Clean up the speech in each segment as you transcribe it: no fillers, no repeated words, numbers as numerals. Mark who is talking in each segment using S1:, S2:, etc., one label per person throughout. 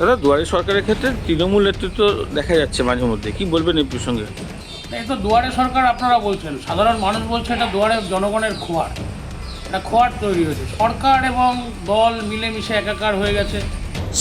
S1: দাদা, দুয়ারে সরকারের ক্ষেত্রে তৃণমূল নেতৃত্ব দেখা যাচ্ছে মাঝে মধ্যে, কি বলবেন এই প্রসঙ্গে?
S2: এই তো দুয়ারে সরকার আপনারা বলছেন, সাধারণ মানুষ বলছে এটা দুয়ারে জনগণের খোয়ার, এটা খোয়ার তৈরি হয়েছে। সরকার এবং দল মিলেমিশে একাকার হয়ে গেছে।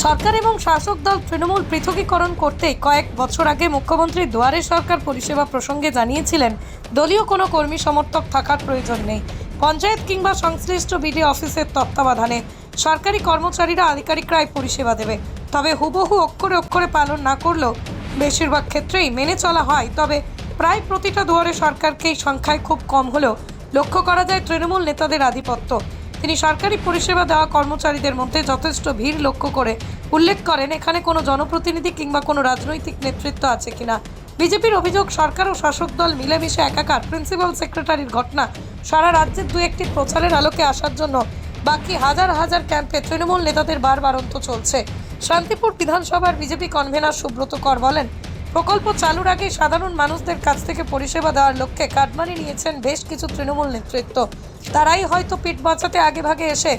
S3: সরকার এবং শাসক দল তৃণমূল পৃথকীকরণ করতেই কয়েক বছর আগে মুখ্যমন্ত্রী দুয়ারে সরকার পরিষেবা প্রসঙ্গে জানিয়েছিলেন দলীয় কোনো কর্মী সমর্থক থাকার প্রয়োজন নেই। পঞ্চায়েত কিংবা সংশ্লিষ্ট বিডি অফিসের তত্ত্বাবধানে সরকারি কর্মচারীরা আধিকারিকরাই পরিষেবা দেবে। তবে হুবহু অক্ষরে অক্ষরে পালন না করলেও বেশিরভাগ ক্ষেত্রেই মেনে চলা হয়। তবে প্রায় প্রতিটা দুয়ারে সরকারকেই সংখ্যায় খুব কম হলেও লক্ষ্য করা যায় তৃণমূল নেতাদের আধিপত্য। তিনি সরকারি পরিষেবা দেওয়া কর্মচারীদের মধ্যে যথেষ্ট ভিড় লক্ষ্য করে উল্লেখ করেন এখানে কোনো জনপ্রতিনিধি কিংবা কোনো রাজনৈতিক নেতৃত্ব আছে কিনা। বিজেপির অভিযোগ, সরকার ও শাসক দল মিলেমিশে একাকার। প্রিন্সিপাল সেক্রেটারির ঘটনা সারা রাজ্যের দু একটি প্রচারের আলোকে আসার জন্য বাকি হাজার হাজার ক্যাম্পে তৃণমূল নেতাদের বারবারন্ত চলছে। শান্তিপুর বিধানসভার বিজেপি কনভেনার সুব্রত কর বলেন, প্রকল্প চালুর আগে সাধারণ মানুষদের কাছ থেকে পরিষেবা দেওয়ার লক্ষ্যে কাটমানি নিয়েছেন বেশ কিছু তৃণমূল নেতৃত্ব। তারাই হয়তো পিঠ বাঁচাতে আগেভাগে এসে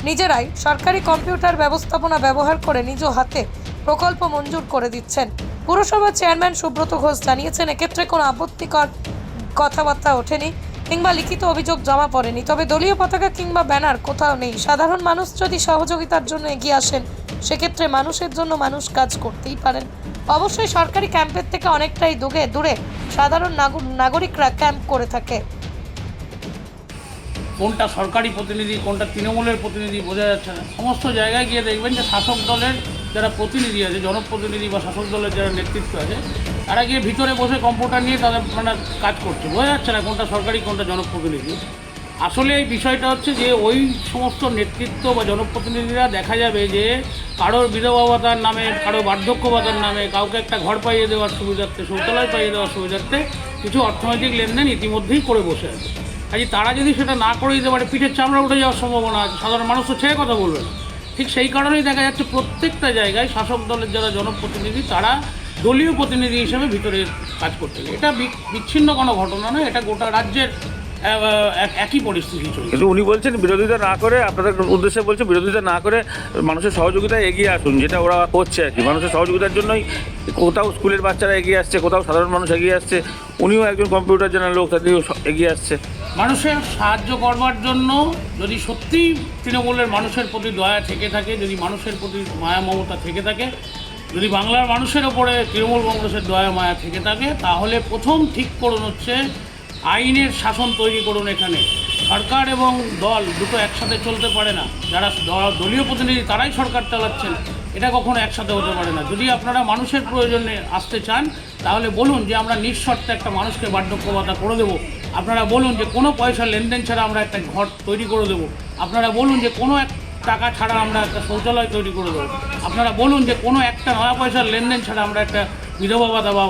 S3: নিজেরাই সরকারি কম্পিউটার ব্যবস্থাপনা ব্যবহার করে নিজ হাতে প্রকল্প মঞ্জুর করে দিচ্ছেন। পুরসভার চেয়ারম্যান সুব্রত ঘোষ জানিয়েছেন এক্ষেত্রে কোনো আপত্তিকর কথাবার্তা ওঠেনি কিংবা লিখিত অভিযোগ জমা পড়েনি। তবে দলীয় পতাকা কিংবা ব্যানার কোথাও নেই। সাধারণ মানুষ যদি সহযোগিতার জন্য এগিয়ে আসেন সেক্ষেত্রে মানুষের জন্য মানুষ কাজ করতেই পারেন। অবশ্যই সরকারি ক্যাম্পের থেকে অনেকটাই দূরে সাধারণ নাগরিকরা ক্যাম্প করে থাকে।
S2: কোনটা সরকারি প্রতিনিধি কোনটা তৃণমূলের প্রতিনিধি বোঝা যাচ্ছে না। সমস্ত জায়গায় গিয়ে দেখবেন যে শাসক দলের যারা প্রতিনিধি আছে, জনপ্রতিনিধি বা শাসক দলের যারা নেতৃত্ব আছে, তারা গিয়ে ভিতরে বসে কম্পিউটার নিয়ে তাদের কাজ করছে। বোঝা যাচ্ছে না কোনটা সরকারি কোনটা জনপ্রতিনিধি। আসলে এই বিষয়টা হচ্ছে যে ওই সমস্ত নেতৃত্ব বা জনপ্রতিনিধিরা দেখা যাবে যে কারোর বিধবা ভাতার নামে, কারো বার্ধক্য ভাতার নামে, কাউকে একটা ঘর পাইয়ে দেওয়ার সুবিধার্থে, শৌচালয় পাইয়ে দেওয়ার সুবিধার্থে কিছু অর্থনৈতিক লেনদেন ইতিমধ্যেই করে বসে আছে। কাজে তারা যদি সেটা না করে দিতে পারে, পিঠের চামড়া উঠে যাওয়ার সম্ভাবনা আছে। সাধারণ মানুষ তো ছেড়ে কথা বলবে না। ঠিক সেই কারণেই দেখা যাচ্ছে প্রত্যেকটা জায়গায় শাসক দলের যারা জনপ্রতিনিধি তারা দলীয় প্রতিনিধি হিসেবে ভিতরে কাজ করতে গেলে এটা বিচ্ছিন্ন কোনো ঘটনা নয়, এটা গোটা রাজ্যের একই পরিস্থিতি চলছে।
S1: কিন্তু উনি বলছেন বিরোধিতা না করে, আপনাদের উদ্দেশ্যে বলছে বিরোধিতা না করে মানুষের সহযোগিতায় এগিয়ে আসুন, যেটা ওরা করছে আর কি। মানুষের সহযোগিতার জন্যই কোথাও স্কুলের বাচ্চারা এগিয়ে আসছে, কোথাও সাধারণ মানুষ এগিয়ে আসছে। উনিও একজন কম্পিউটার জানার লোক, তাদেরও এগিয়ে আসছে
S2: মানুষের সাহায্য করবার জন্য। যদি সত্যিই তৃণমূলের মানুষের প্রতি দয়া থেকে থাকে, যদি মানুষের প্রতি মায়া মমতা থেকে থাকে, যদি বাংলার মানুষের ওপরে তৃণমূল কংগ্রেসের দয়া মায়া থেকে থাকে, তাহলে প্রথম ঠিক করুন হচ্ছে আইনের শাসন তৈরি করুন। এখানে সরকার এবং দল দুটো একসাথে চলতে পারে না। যারা দলীয় প্রতিনিধি তারাই সরকার চালাচ্ছেন, এটা কখনো একসাথে হতে পারে না। যদি আপনারা মানুষের প্রয়োজনে আসতে চান তাহলে বলুন যে আমরা নিঃশর্তে একটা মানুষকে বার্ধক্য ভাতা করে দেবো। আপনারা বলুন যে কোনো পয়সা লেনদেন ছাড়া আমরা একটা ঘর তৈরি করে দেবো। আপনারা বলুন যে কোনো এক টাকা ছাড়া আমরা একটা শৌচালয় তৈরি করে দেবো। আপনারা বলুন যে কোনো একটা নয়া পয়সার লেনদেন ছাড়া আমরা একটা বিধবা ভাতা বা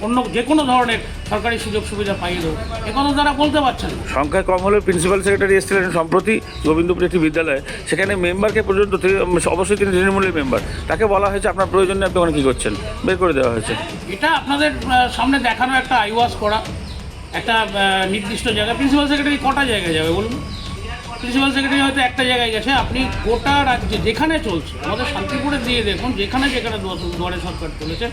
S2: অন্য যে কোনো ধরনের সরকারি সুযোগ সুবিধা পাইয়ে দেবো। একথা তারা বলতে পারছেন না।
S1: সংখ্যায় কম হলেও প্রিন্সিপাল সেক্রেটারি এসেছিলেন সম্প্রতি গোবিন্দপুর একটি বিদ্যালয়ে, সেখানে মেম্বারকে পর্যন্ত অবশ্যই তিনি তৃণমূলের মেম্বার, তাকে বলা হয়েছে আপনার প্রয়োজনে আপনি ওখানে কী করছেন, বের করে দেওয়া হয়েছে।
S2: এটা আপনাদের সামনে দেখানো একটা আইওয়াস করা একটা নির্দিষ্ট জায়গায়। প্রিন্সিপাল সেক্রেটারি কটা জায়গায় যাবে বলুন? প্রিন্সিপাল সেক্রেটারি হয়তো একটা জায়গায় গেছে। আপনি গোটা রাজ্যে যেখানে চলছে, আমাদের শান্তিপুরে দিয়ে দেখুন, যেখানে দুয়ারে সরকার চলেছে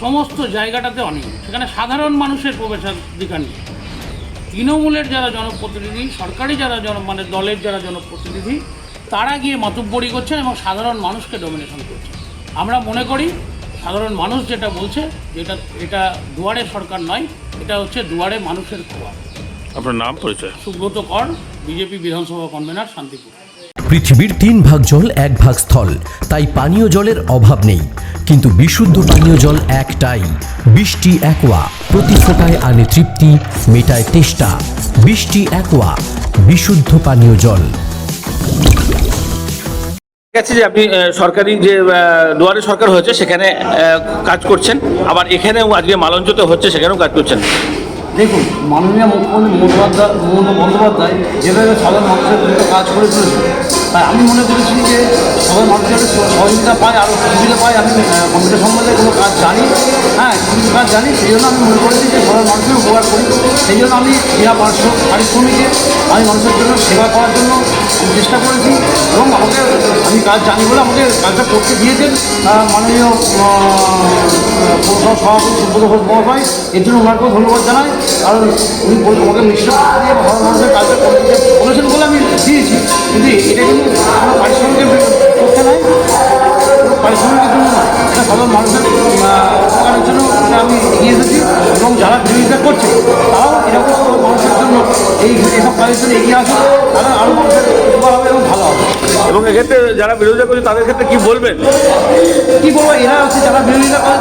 S2: সমস্ত জায়গাটাতে অনিয়ম। সেখানে সাধারণ মানুষের প্রবেশাধিকার নেই। তৃণমূলের যারা জনপ্রতিনিধি, সরকারি যারা দলের যারা জনপ্রতিনিধি, তারা গিয়ে মাতুব্বরি করছেন এবং সাধারণ মানুষকে ডমিনেশন করছে। আমরা মনে করি সাধারণ মানুষ যেটা বলছে এটা দুয়ারে সরকার নয়, এটা হচ্ছে দুয়ারে মানুষের খোয়া।
S1: আপনার নাম পরিচয়?
S2: সুব্রত কর, বিজেপি বিধানসভা কনভেনার, শান্তিপুর।
S4: পৃথিবীর 3 ভাগ জল 1 ভাগ স্থল, তাই পানীয় জলের অভাব নেই। কিন্তু বিশুদ্ধ পানীয় জল একটাই, বৃষ্টি অ্যাকোয়া। প্রতি ফোঁটায় আনে তৃপ্তি, মেটায় তেষ্টা। বৃষ্টি অ্যাকোয়া, বিশুদ্ধ পানীয় জল।
S1: আছে যে আপনি সরকারি যে দুয়ারে সরকার হয়েছে সেখানে কাজ করছেন, আবার এখানেও আজকে মালঞ্চতে হচ্ছে সেখানেও কাজ করছেন।
S5: দেখুন, মাননীয় মুখ্যমন্ত্রী মমতা বন্দ্যোপাধ্যায় যেভাবে সাধারণ মানুষের জন্য কাজ করে চলেছে, তাই আমি মনে করেছি যে সবাই মানুষ যাতে সহযোগিতা পায়, আরও সুবিধা পায়। আমি কম্পিউটার সম্বন্ধে কোনো কাজ জানি, কিছু কাজ জানি, সেই জন্য আমি মনে করেছি যে সবাই মানুষের উপকার করি। সেই জন্য আমি বিনা পারিশ্রমিকে আমি মানুষের জন্য সেবা করার জন্য আমি চেষ্টা করেছি, এবং আমি কাজ জানি বলে আমাকে কাজটা করতে দিয়েছেন মাননীয় পৌরসভা সভাপতি সুব্রত ঘোষ মহাশয়। এর জন্য ওনাকেও ধন্যবাদ জানাই, কারণ উনি আমাকে মিশ্র দিয়ে ভালো মানুষের কাজটা করতে বলেছেন বলে আমি দিয়েছি। কিন্তু এটা কিন্তু কোনো পারিশ্রমিকের পক্ষে নয়, পারিশ্রমিকের জন্য নয়, এটা সাধারণ মানুষের উপকারের জন্য এটা আমি এগিয়ে এসেছি। এবং যারা বিরোধিতা করছে তারাও এরকম মানুষের জন্য এইসব কাজের জন্য এগিয়ে আসে, তারা আরও মানুষের উপকার হবে এবং ভালো হবে।
S1: এবং এক্ষেত্রে যারা বিরোধিতা করছে তাদের ক্ষেত্রে কি বলবেন?
S5: কী বলবো, এরা হচ্ছে যারা বিরোধিতা করে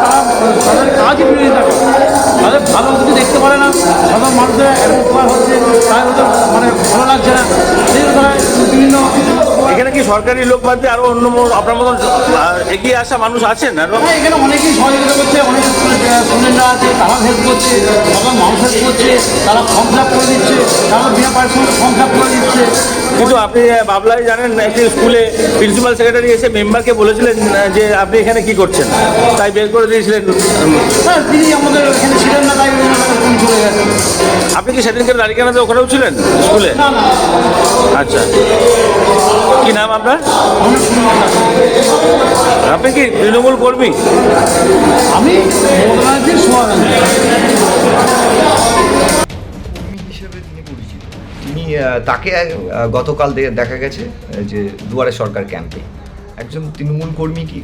S5: তাদের কাজই বিরোধিতা করে, তাদের ভালো কিছু দেখতে পারে না, সাধারণ মানুষের এরকম উপকার হচ্ছে তাদের ওদের ভালো লাগছে না, সেই জন্য তারা বিভিন্ন
S1: এখানে কি সরকারি লোক বাদ দিয়ে আরো অন্য আপনার মতন এগিয়ে আসা মানুষ আছেন?
S5: এখানে অনেকেই সহযোগিতা করছে, অনেক স্টুডেন্টরা আছে, তারা হেল্প করছে, সাধারণ মানুষ হেল্প করছে, তারা ফর্ম ফিল আপ করে দিচ্ছে, তারা বিনা পারিশ্রমিক ফর্ম ফিল আপ করে দিচ্ছে।
S1: কিন্তু আপনি বাবলাই জানেন, একটি স্কুলে প্রিন্সিপাল সেক্রেটারি এসে মেম্বারকে বলেছিলেন যে আপনি এখানে কি করছেন, তাই বের করে দিয়েছিলেন।
S5: হ্যাঁ, তিনি আমাদের এখানে ছিলেন না, তাই তিনি চলে গেছেন।
S1: আপনি কি সেদিনকে দাঁড়িয়ে ওখানেও ছিলেন স্কুলে?
S5: না না,
S1: আচ্ছা, কি নাম আপনার? আপনি কি তৃণমূল কর্মী?
S5: আমি
S6: হিসেবে তিনি পরিচিত। তিনি তাকে গতকাল দেখা গেছে যে দুয়ারে সরকার ক্যাম্পে একজন তৃণমূল কর্মী কি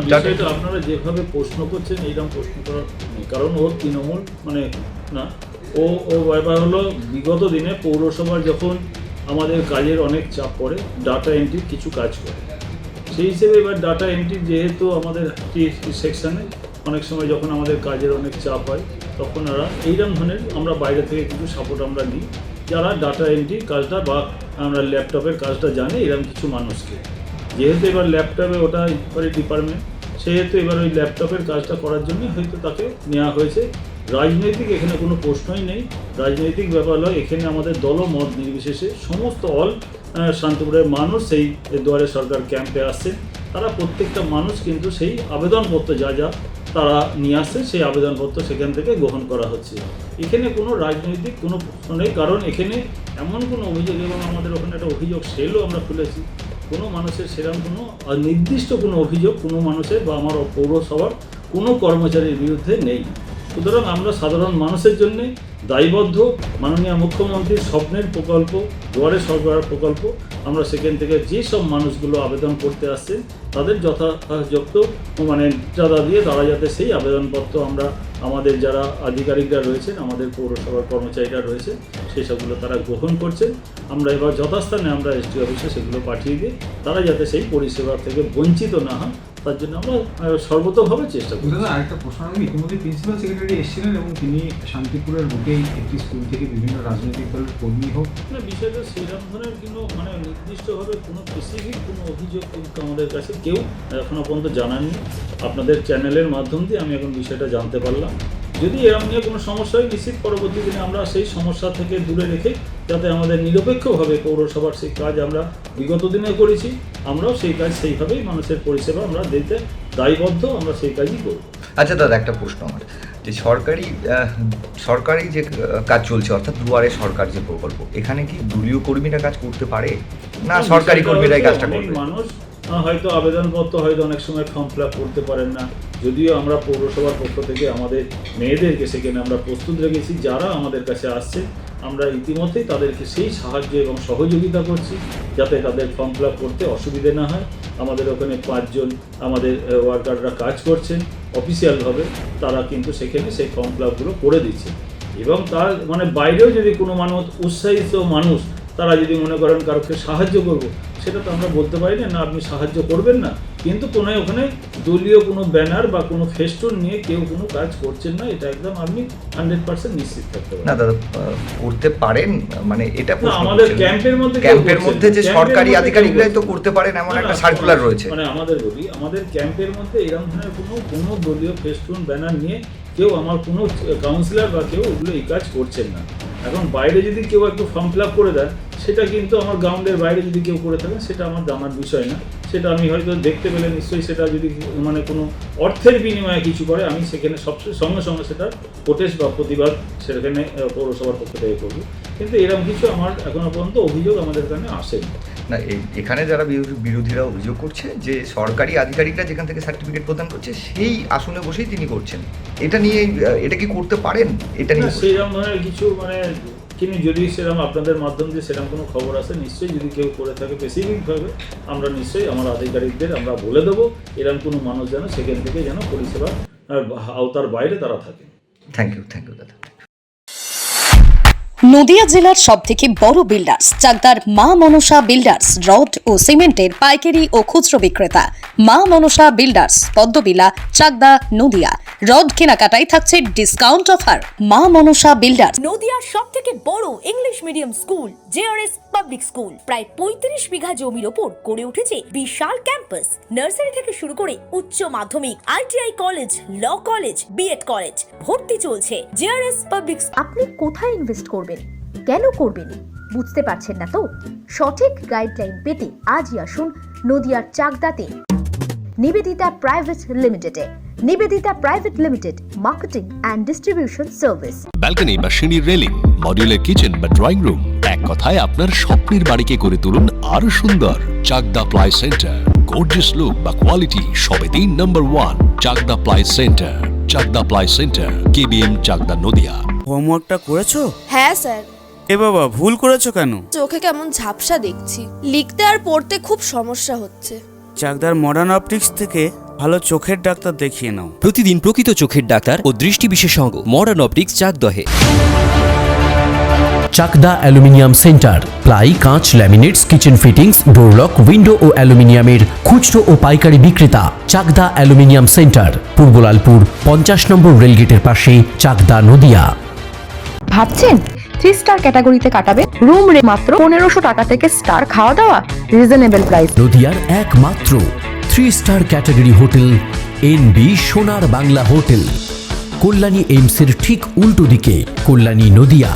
S7: বিষয়টা আপনারা যেভাবে প্রশ্ন করছেন এইরকম প্রশ্ন করার নেই, কারণ ওর তৃণমূল না, ও ব্যাপার হলো বিগত দিনে পৌরসভার যখন আমাদের কাজের অনেক চাপ পড়ে, ডাটা এন্ট্রির কিছু কাজ করে, সেই হিসেবে এবার ডাটা এন্ট্রি যেহেতু আমাদের সেকশানে অনেক সময় যখন আমাদের কাজের অনেক চাপ হয় তখন এইরকম ধরনের আমরা বাইরে থেকে কিছু সাপোর্ট আমরা নিই, যারা ডাটা এন্ট্রি কাজটা বা আমরা ল্যাপটপের কাজটা জানি এরকম কিছু মানুষকে। যেহেতু এবার ল্যাপটপে ওটা এবারে ডিপার্টমেন্ট, সেহেতু এবার ওই ল্যাপটপের কাজটা করার জন্যই হয়তো তাকে নেওয়া হয়েছে। রাজনৈতিক এখানে কোনো প্রশ্নই নেই, রাজনৈতিক ব্যাপার হলো এখানে আমাদের দলমত নির্বিশেষে সমস্ত শান্তিপুরের মানুষ সেই দুয়ারে সরকার ক্যাম্পে আসছে, তারা প্রত্যেকটা মানুষ কিন্তু সেই আবেদনপত্র যা তারা নিয়ে আসছে, সেই আবেদনপত্র সেখান থেকে গ্রহণ করা হচ্ছে। এখানে কোনো রাজনৈতিক কোনো প্রশ্ন নেই, কারণ এখানে এমন কোনো অভিযোগ, এবং আমাদের ওখানে একটা অভিযোগ সেলও আমরা খুলেছি, কোনো মানুষের সেরকম কোনো নির্দিষ্ট কোনো অভিযোগ কোনো মানুষের বা আমার পৌরসভার কোনো কর্মচারীর বিরুদ্ধে নেই। সুতরাং আমরা সাধারণ মানুষের জন্য দায়বদ্ধ। মাননীয় মুখ্যমন্ত্রীর স্বপ্নের প্রকল্প দুয়ারে সরকার প্রকল্প, আমরা সেখান থেকে যেসব মানুষগুলো আবেদন করতে আসছে তাদের যথাযথ চাঁদা দিয়ে তারা যাতে সেই আবেদনপত্র আমরা আমাদের যারা আধিকারিকরা রয়েছেন, আমাদের পৌরসভার কর্মচারীরা রয়েছে, সেই সবগুলো তারা গ্রহণ করছেন। আমরা এবার যথাস্থানে আমরা এসডি অফিসে সেগুলো পাঠিয়ে দিই, তারা যাতে সেই পরিষেবা থেকে বঞ্চিত না হয় তার জন্য আমরা সর্বতোভাবে চেষ্টা করি।
S8: আরেকটা প্রশ্ন, ইতিমধ্যে প্রিন্সিপাল সেক্রেটারি এসেছিলেন এবং তিনি শান্তিপুরের বুকেই একটি স্কুল থেকে বিভিন্ন রাজনৈতিক দলের কর্মী হোক
S7: না, বিষয়টা সেরকম ধরনের কোনো নির্দিষ্টভাবে কোনো স্পেসিফিক কোনো অভিযোগ কিন্তু আমাদের কাছে কেউ এখনো পর্যন্ত জানাননি। আপনাদের চ্যানেলের মাধ্যম দিয়ে আমি এখন বিষয়টা জানতে পারলাম। যদি এরকম নিয়ে কোনো সমস্যা হয়, নিশ্চিত পরবর্তী দিনে আমরা সেই সমস্যা থেকে দূরে রেখে যাতে আমাদের নিরপেক্ষভাবে পৌরসভার সেই কাজ আমরা বিগত দিনে করেছি, আমরাও সেই কাজ সেইভাবেই মানুষের পরিষেবা আমরা দিতে দায়বদ্ধ, আমরা সেই কাজই করব।
S6: আচ্ছা দাদা, একটা প্রশ্ন আমার, যে সরকারি যে কাজ চলছে অর্থাৎ দুয়ারে সরকার যে প্রকল্প, এখানে কি দলীয় কর্মীরা কাজ করতে পারে না সরকারি কর্মীরাই কাজটা করবে?
S7: মানুষ হয়তো আবেদনপত্র হয়তো অনেক সময় ফর্ম ফিল আপ করতে পারেন না, যদিও আমরা পৌরসভার পক্ষ থেকে আমাদের মেয়েদেরকে সেখানে আমরা প্রস্তুত রেখেছি, যারা আমাদের কাছে আসছে আমরা ইতিমধ্যেই তাদেরকে সেই সাহায্য এবং সহযোগিতা করছি যাতে তাদের ফর্ম ফিল আপ করতে অসুবিধে না হয়। আমাদের ওখানে 5 জন আমাদের ওয়ার্কাররা কাজ করছেন অফিসিয়ালভাবে, তারা কিন্তু সেখানে সেই ফর্ম ফিল আপগুলো করে দিচ্ছে। এবং তার বাইরেও যদি কোনো উৎসাহিত মানুষ তারা যদি মনে করেন কারোকে সাহায্য করব, সেটা তো আমরা বলতে পারি না আপনি সাহায্য করবেন না, কিন্তু কোনো ওখানে দলীয় কোনো ব্যানার বা কোনো ফেস্টুন নিয়ে কেউ কোনো কাজ করছেন না, এটা একদম আপনি 100% নিশ্চিত থাকতে পারেন।
S6: না দাদা, করতে পারেন এটা
S7: আমাদের ক্যাম্পের মধ্যে
S6: যে সরকারি আধিকারিকরাই তো করতে পারেন এমন একটা সার্কুলার রয়েছে।
S7: আমাদের ক্যাম্পের মধ্যে এরকম ধরনের কোনো দলীয় ফেস্টুন ব্যানার নিয়ে কেউ আমার কোনো কাউন্সিলর বা কেউ ওগুলো এই কাজ করছেন না। এখন বাইরে যদি কেউ একটু ফর্ম ফিল আপ করে দেয়, সেটা কিন্তু আমার গ্রাউন্ডের বাইরে যদি কেউ করে থাকেন সেটা আমার জানার বিষয় না। সেটা আমি হয়তো দেখতে পেলে নিশ্চয়ই সেটা যদি মানে কোনো অর্থের বিনিময়ে কিছু করে, আমি সেখানে সঙ্গে সঙ্গে সেটা প্রোটেস্ট বা প্রতিবাদ সেখানে পৌরসভার পক্ষ থেকে করবো। কিন্তু এরকম কিছু আমার এখনো পর্যন্ত অভিযোগ আমাদের কানে আসেনি।
S6: না, এখানে যারা বিরোধীরা অভিযোগ করছে যে সরকারি আধিকারিকরা যেখান থেকে সার্টিফিকেট প্রদান করছে সেই আসনে বসেই তিনি করছেন, এটা নিয়ে এটা কি করতে পারেন? এটা নিয়ে
S7: সেরকম ধরনের কিছু মানে তিনি যদি সেরকম আপনাদের মাধ্যম দিয়ে সেরকম কোনো খবর আসে, নিশ্চয়ই যদি কেউ করে থাকে স্পেসিফিকভাবে আমরা নিশ্চয়ই আমার আধিকারিকদের আমরা বলে দেবো, এরকম কোনো মানুষ যেন সেখান থেকে যেন পরিষেবা আওতার বাইরে তারা থাকে।
S6: থ্যাংক ইউ দাদা।
S9: নদিয়া জেলার সবথেকে বড় বিল্ডার্স চাকদার মা মনসা বিল্ডার্স রড ও সিমেন্টের পাইকারি ও খুচরো বিক্রেতা। মা মনসা বিল্ডার্স, পদ্মবিলা, চাকদা, নদিয়া। রড কেনাকাটায় থাকছে ডিসকাউন্ট অফার। মা মনসা বিল্ডার্স।
S10: নদিয়ার সবথেকে বড় English medium school JRS public school, প্রায় 35 বিঘা জমির ওপর গড়ে উঠেছে বিশাল ক্যাম্পাস। নার্সারি থেকে শুরু করে উচ্চ মাধ্যমিক, ITI college, law college, BEd college, ভর্তি চলছে। JRS public.
S11: আপনি কোথায় ইনভেস্ট করবেন, কেন করবেন বুঝতে পারছেন না তো? সঠিক গাইডলাইন পেতে আজই আসুন নদিয়ার চাকদাতে নিবেদিতা প্রাইভেট লিমিটেডে। Nivedita private limited, marketing and distribution service.
S12: Balcony বা সিঁড়ির রেলিং, মডিউলার কিচেন বা ড্রয়িং রুম, এক কথায় আপনার স্বপ্নের বাড়িকে করে তুলুন আরো সুন্দর। Chakdah ply centre, gorgeous look বা কোয়ালিটি সবে 3 নম্বর 1 Chakdah ply centre. Chakdah ply centre, KBM, Chakdah, Nadia.
S13: হোমওয়ার্কটা করেছো?
S10: হ্যাঁ স্যার।
S13: এ বাবা, ভুল করেছো কেন?
S10: চোখে কেমন ঝাপসা দেখছি, লিখতে আর পড়তে খুব সমস্যা হচ্ছে।
S13: চাকদার মডার্ন অপটিক্স থেকে ভালো চোখের ডাক্তার দেখিয়ে নাও।
S4: প্রতিদিন প্রকৃত চোখের ডাক্তার ও দৃষ্টি বিশেষজ্ঞ মডার্ন অপটিক্স চাকদহে। চাকদা অ্যালুমিনিয়াম সেন্টার, প্লাই, কাঁচ, laminates, kitchen fittings, door lock, window ও অ্যালুমিনিয়ামের খুচরো ও পাইকারি বিক্রেতা। চাকদা অ্যালুমিনিয়াম সেন্টার, পূর্বলালপুর 50 নম্বর রেলগেটের পাশে, চাকদা, নদিয়া।
S11: ভাবছেন 3 স্টার ক্যাটাগরিতে কাটাবে? রুম রে মাত্র 1500 টাকা থেকে স্টার, খাওয়া দাওয়া রিজনেবল প্রাইস।
S4: নদিয়ার একমাত্র 3 স্টার ক্যাটাগরি হোটেল এনবি সোনার বাংলা হোটেল, কল্যাণী এইমসের ঠিক উল্টো দিকে, কল্যাণী, নদিয়া।